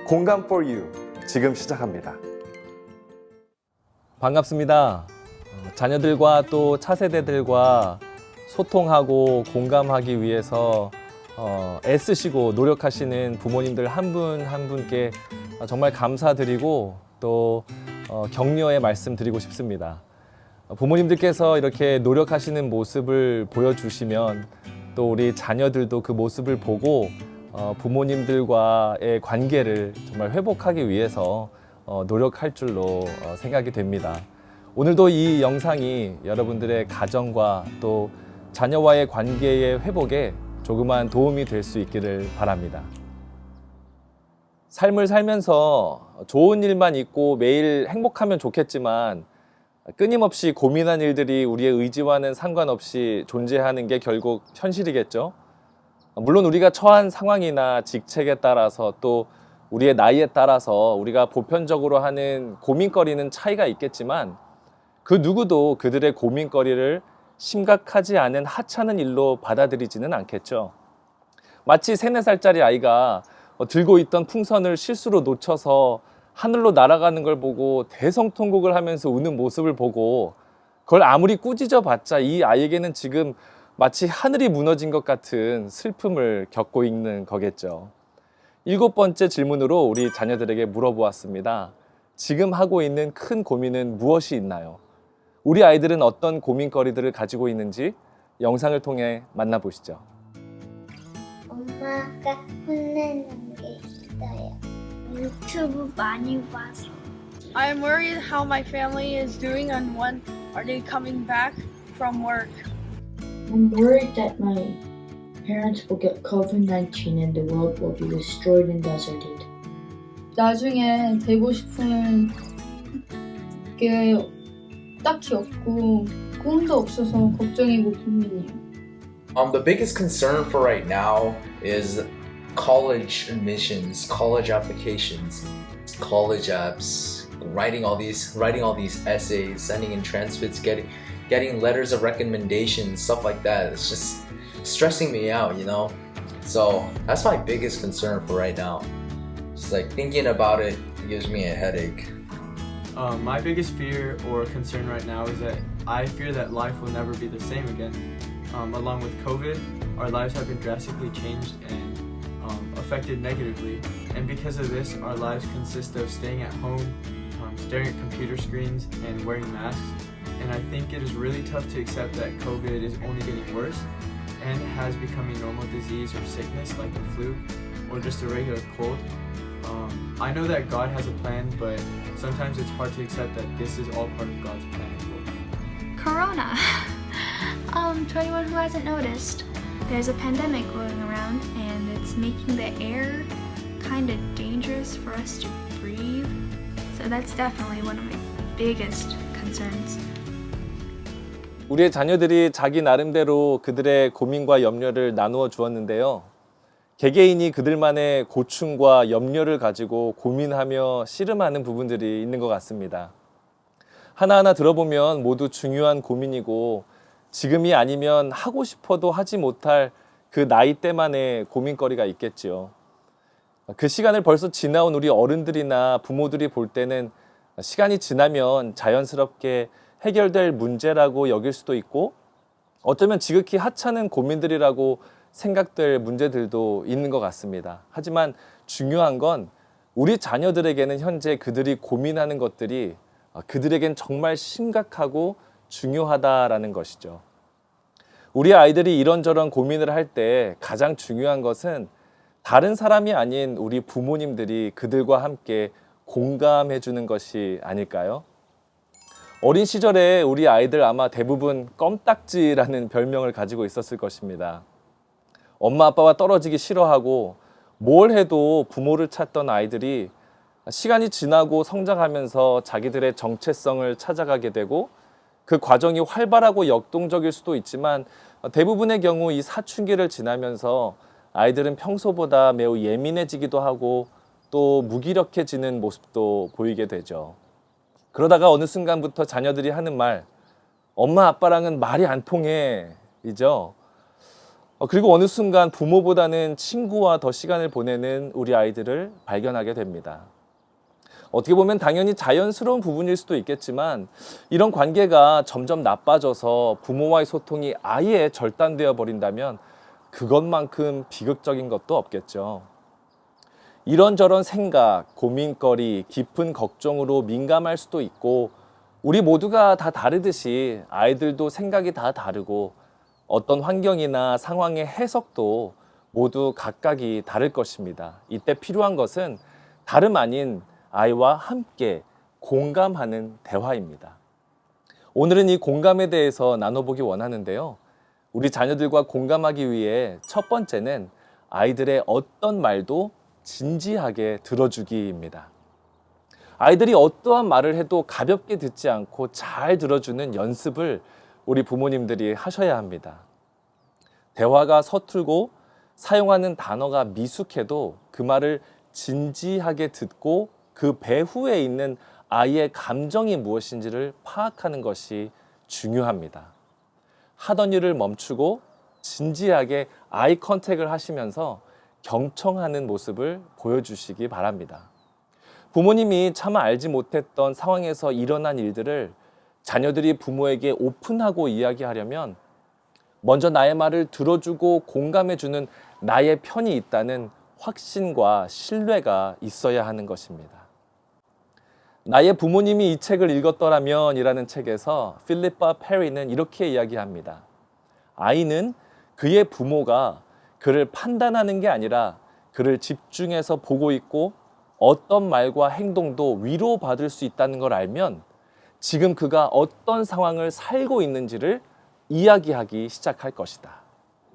공감 for you 지금 시작합니다. 반갑습니다. 자녀들과 또 차세대들과 소통하고 공감하기 위해서 애쓰시고 노력하시는 부모님들 한 분 한 분께 정말 감사드리고 또 격려의 말씀 드리고 싶습니다. 부모님들께서 이렇게 노력하시는 모습을 보여주시면 또 우리 자녀들도 그 모습을 보고 부모님들과의 관계를 정말 회복하기 위해서 노력할 줄로 생각이 됩니다. 오늘도 이 영상이 여러분들의 가정과 또 자녀와의 관계의 회복에 조그만 도움이 될 수 있기를 바랍니다. 삶을 살면서 좋은 일만 있고 매일 행복하면 좋겠지만 끊임없이 고민한 일들이 우리의 의지와는 상관없이 존재하는 게 결국 현실이겠죠. 물론 우리가 처한 상황이나 직책에 따라서 또 우리의 나이에 따라서 우리가 보편적으로 하는 고민거리는 차이가 있겠지만 그 누구도 그들의 고민거리를 심각하지 않은 하찮은 일로 받아들이지는 않겠죠. 마치 3, 4살짜리 아이가 들고 있던 풍선을 실수로 놓쳐서 하늘로 날아가는 걸 보고 대성통곡을 하면서 우는 모습을 보고 그걸 아무리 꾸짖어 봤자 이 아이에게는 지금 마치 하늘이 무너진 것 같은 슬픔을 겪고 있는 거겠죠. 7번째 질문으로 우리 자녀들에게 물어보았습니다. 지금 하고 있는 큰 고민은 무엇이 있나요? 우리 아이들은 어떤 고민거리들을 가지고 있는지 영상을 통해 만나보시죠. 엄마가 혼내는 게 있어요. 유튜브 많이 봐서. I'm worried how my family is doing and when are they coming back from work. I'm worried that my parents will get COVID-19 and the world will be destroyed and deserted. 나중에 되고 싶은 게 딱히 없고 꿈도 없어서 걱정이고 고민이에요. The biggest concern for right now is college admissions, college applications, college apps, writing all these essays, sending in transcripts, getting letters of recommendation, stuff like that. It's just stressing me out, you know? So that's my biggest concern for right now. Just like thinking about it gives me a headache. My biggest fear or concern right now is that I fear that life will never be the same again. Along with COVID, our lives have been drastically changed and affected negatively. And because of this, our lives consist of staying at home, staring at computer screens, and wearing masks. And I think it is really tough to accept that COVID is only getting worse and has become a normal disease or sickness like the flu or just a regular cold. I know that God has a plan, but sometimes it's hard to accept that this is all part of God's plan as well. Corona. To anyone who hasn't noticed, there's a pandemic going around and it's making the air kind of dangerous for us to breathe. So that's definitely one of my biggest concerns. 우리의 자녀들이 자기 나름대로 그들의 고민과 염려를 나누어 주었는데요. 개개인이 그들만의 고충과 염려를 가지고 고민하며 씨름하는 부분들이 있는 것 같습니다. 하나하나 들어보면 모두 중요한 고민이고 지금이 아니면 하고 싶어도 하지 못할 그 나이 때만의 고민거리가 있겠지요. 그 시간을 벌써 지나온 우리 어른들이나 부모들이 볼 때는 시간이 지나면 자연스럽게 해결될 문제라고 여길 수도 있고 어쩌면 지극히 하찮은 고민들이라고 생각될 문제들도 있는 것 같습니다. 하지만 중요한 건 우리 자녀들에게는 현재 그들이 고민하는 것들이 그들에겐 정말 심각하고 중요하다라는 것이죠. 우리 아이들이 이런저런 고민을 할 때 가장 중요한 것은 다른 사람이 아닌 우리 부모님들이 그들과 함께 공감해 주는 것이 아닐까요? 어린 시절에 우리 아이들 아마 대부분 껌딱지라는 별명을 가지고 있었을 것입니다. 엄마 아빠와 떨어지기 싫어하고 뭘 해도 부모를 찾던 아이들이 시간이 지나고 성장하면서 자기들의 정체성을 찾아가게 되고 그 과정이 활발하고 역동적일 수도 있지만 대부분의 경우 이 사춘기를 지나면서 아이들은 평소보다 매우 예민해지기도 하고 또 무기력해지는 모습도 보이게 되죠. 그러다가 어느 순간부터 자녀들이 하는 말, 엄마 아빠랑은 말이 안 통해 이죠. 그리고 어느 순간 부모보다는 친구와 더 시간을 보내는 우리 아이들을 발견하게 됩니다. 어떻게 보면 당연히 자연스러운 부분일 수도 있겠지만 이런 관계가 점점 나빠져서 부모와의 소통이 아예 절단되어 버린다면 그것만큼 비극적인 것도 없겠죠. 이런저런 생각, 고민거리, 깊은 걱정으로 민감할 수도 있고 우리 모두가 다 다르듯이 아이들도 생각이 다 다르고 어떤 환경이나 상황의 해석도 모두 각각이 다를 것입니다. 이때 필요한 것은 다름 아닌 아이와 함께 공감하는 대화입니다. 오늘은 이 공감에 대해서 나눠보기 원하는데요. 우리 자녀들과 공감하기 위해 첫 번째는 아이들의 어떤 말도 진지하게 들어주기입니다. 아이들이 어떠한 말을 해도 가볍게 듣지 않고 잘 들어주는 연습을 우리 부모님들이 하셔야 합니다. 대화가 서툴고 사용하는 단어가 미숙해도 그 말을 진지하게 듣고 그 배후에 있는 아이의 감정이 무엇인지를 파악하는 것이 중요합니다. 하던 일을 멈추고 진지하게 아이 컨택을 하시면서 경청하는 모습을 보여주시기 바랍니다. 부모님이 차마 알지 못했던 상황에서 일어난 일들을 자녀들이 부모에게 오픈하고 이야기하려면 먼저 나의 말을 들어주고 공감해주는 나의 편이 있다는 확신과 신뢰가 있어야 하는 것입니다. 나의 부모님이 이 책을 읽었더라면 이라는 책에서 필리파 페리는 이렇게 이야기합니다. 아이는 그의 부모가 그를 판단하는 게 아니라 그를 집중해서 보고 있고 어떤 말과 행동도 위로받을 수 있다는 걸 알면 지금 그가 어떤 상황을 살고 있는지를 이야기하기 시작할 것이다.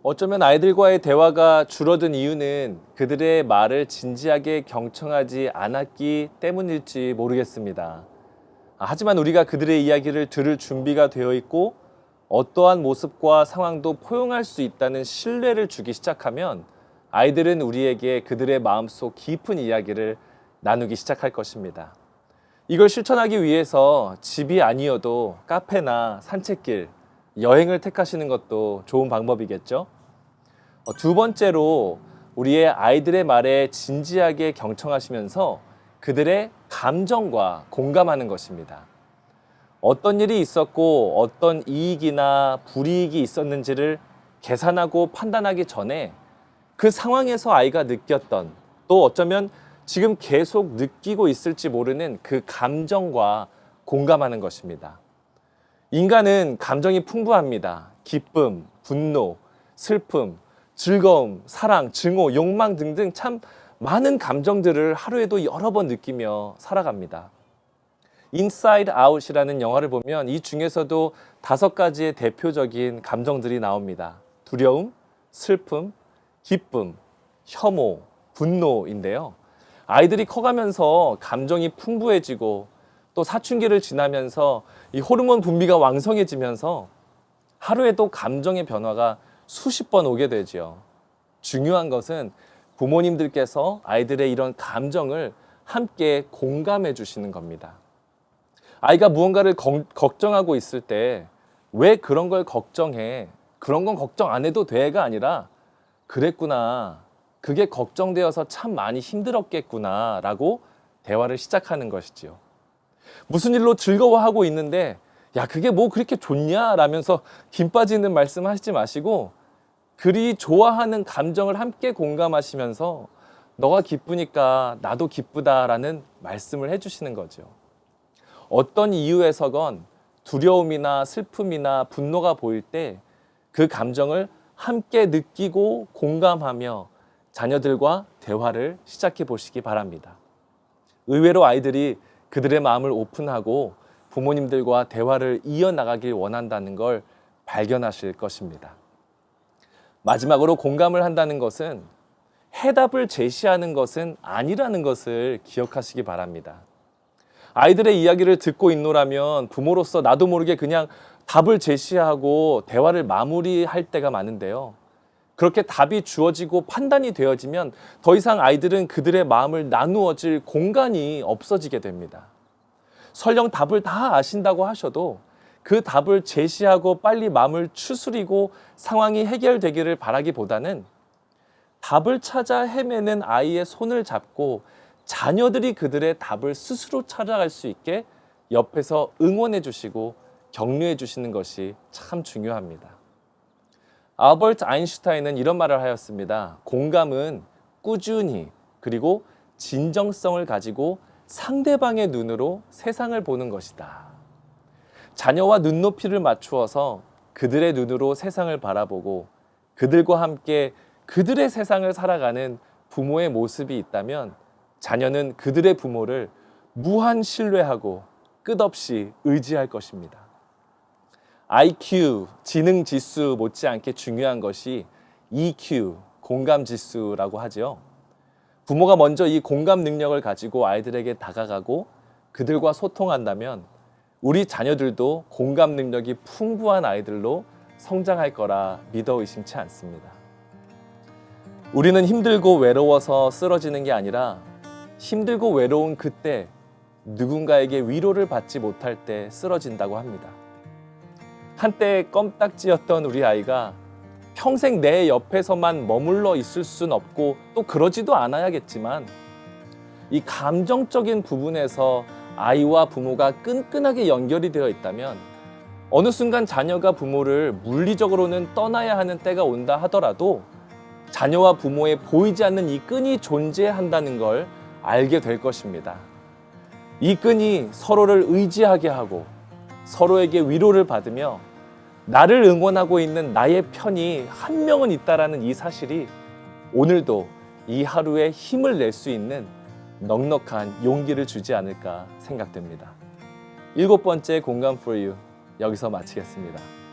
어쩌면 아이들과의 대화가 줄어든 이유는 그들의 말을 진지하게 경청하지 않았기 때문일지 모르겠습니다. 하지만 우리가 그들의 이야기를 들을 준비가 되어 있고 어떠한 모습과 상황도 포용할 수 있다는 신뢰를 주기 시작하면 아이들은 우리에게 그들의 마음속 깊은 이야기를 나누기 시작할 것입니다. 이걸 실천하기 위해서 집이 아니어도 카페나 산책길, 여행을 택하시는 것도 좋은 방법이겠죠? 두 번째로 우리의 아이들의 말에 진지하게 경청하시면서 그들의 감정과 공감하는 것입니다. 어떤 일이 있었고 어떤 이익이나 불이익이 있었는지를 계산하고 판단하기 전에 그 상황에서 아이가 느꼈던 또 어쩌면 지금 계속 느끼고 있을지 모르는 그 감정과 공감하는 것입니다. 인간은 감정이 풍부합니다. 기쁨, 분노, 슬픔, 즐거움, 사랑, 증오, 욕망 등등 참 많은 감정들을 하루에도 여러 번 느끼며 살아갑니다. 인사이드 아웃이라는 영화를 보면 이 중에서도 5가지의 대표적인 감정들이 나옵니다. 두려움, 슬픔, 기쁨, 혐오, 분노인데요. 아이들이 커가면서 감정이 풍부해지고 또 사춘기를 지나면서 이 호르몬 분비가 왕성해지면서 하루에도 감정의 변화가 수십 번 오게 되죠. 중요한 것은 부모님들께서 아이들의 이런 감정을 함께 공감해 주시는 겁니다. 아이가 무언가를 걱정하고 있을 때 왜 그런 걸 걱정해? 그런 건 걱정 안 해도 돼가 아니라 그랬구나. 그게 걱정되어서 참 많이 힘들었겠구나 라고 대화를 시작하는 것이지요. 무슨 일로 즐거워하고 있는데 야 그게 뭐 그렇게 좋냐 라면서 김 빠지는 말씀 하시지 마시고 그리 좋아하는 감정을 함께 공감하시면서 너가 기쁘니까 나도 기쁘다라는 말씀을 해주시는 거죠. 어떤 이유에서건 두려움이나 슬픔이나 분노가 보일 때 그 감정을 함께 느끼고 공감하며 자녀들과 대화를 시작해 보시기 바랍니다. 의외로 아이들이 그들의 마음을 오픈하고 부모님들과 대화를 이어나가길 원한다는 걸 발견하실 것입니다. 마지막으로 공감을 한다는 것은 해답을 제시하는 것은 아니라는 것을 기억하시기 바랍니다. 아이들의 이야기를 듣고 있노라면 부모로서 나도 모르게 그냥 답을 제시하고 대화를 마무리할 때가 많은데요. 그렇게 답이 주어지고 판단이 되어지면 더 이상 아이들은 그들의 마음을 나누어질 공간이 없어지게 됩니다. 설령 답을 다 아신다고 하셔도 그 답을 제시하고 빨리 마음을 추스리고 상황이 해결되기를 바라기보다는 답을 찾아 헤매는 아이의 손을 잡고 자녀들이 그들의 답을 스스로 찾아갈 수 있게 옆에서 응원해 주시고 격려해 주시는 것이 참 중요합니다. 알버트 아인슈타인은 이런 말을 하였습니다. 공감은 꾸준히 그리고 진정성을 가지고 상대방의 눈으로 세상을 보는 것이다. 자녀와 눈높이를 맞추어서 그들의 눈으로 세상을 바라보고 그들과 함께 그들의 세상을 살아가는 부모의 모습이 있다면 자녀는 그들의 부모를 무한 신뢰하고 끝없이 의지할 것입니다. IQ, 지능 지수 못지않게 중요한 것이 EQ, 공감 지수라고 하죠. 부모가 먼저 이 공감 능력을 가지고 아이들에게 다가가고 그들과 소통한다면 우리 자녀들도 공감 능력이 풍부한 아이들로 성장할 거라 믿어 의심치 않습니다. 우리는 힘들고 외로워서 쓰러지는 게 아니라 힘들고 외로운 그때 누군가에게 위로를 받지 못할 때 쓰러진다고 합니다. 한때 껌딱지였던 우리 아이가 평생 내 옆에서만 머물러 있을 순 없고 또 그러지도 않아야겠지만 이 감정적인 부분에서 아이와 부모가 끈끈하게 연결이 되어 있다면 어느 순간 자녀가 부모를 물리적으로는 떠나야 하는 때가 온다 하더라도 자녀와 부모의 보이지 않는 이 끈이 존재한다는 걸 알게 될 것입니다. 이 끈이 서로를 의지하게 하고 서로에게 위로를 받으며 나를 응원하고 있는 나의 편이 한 명은 있다라는 이 사실이 오늘도 이 하루에 힘을 낼 수 있는 넉넉한 용기를 주지 않을까 생각됩니다. 7번째 공감 for you 여기서 마치겠습니다.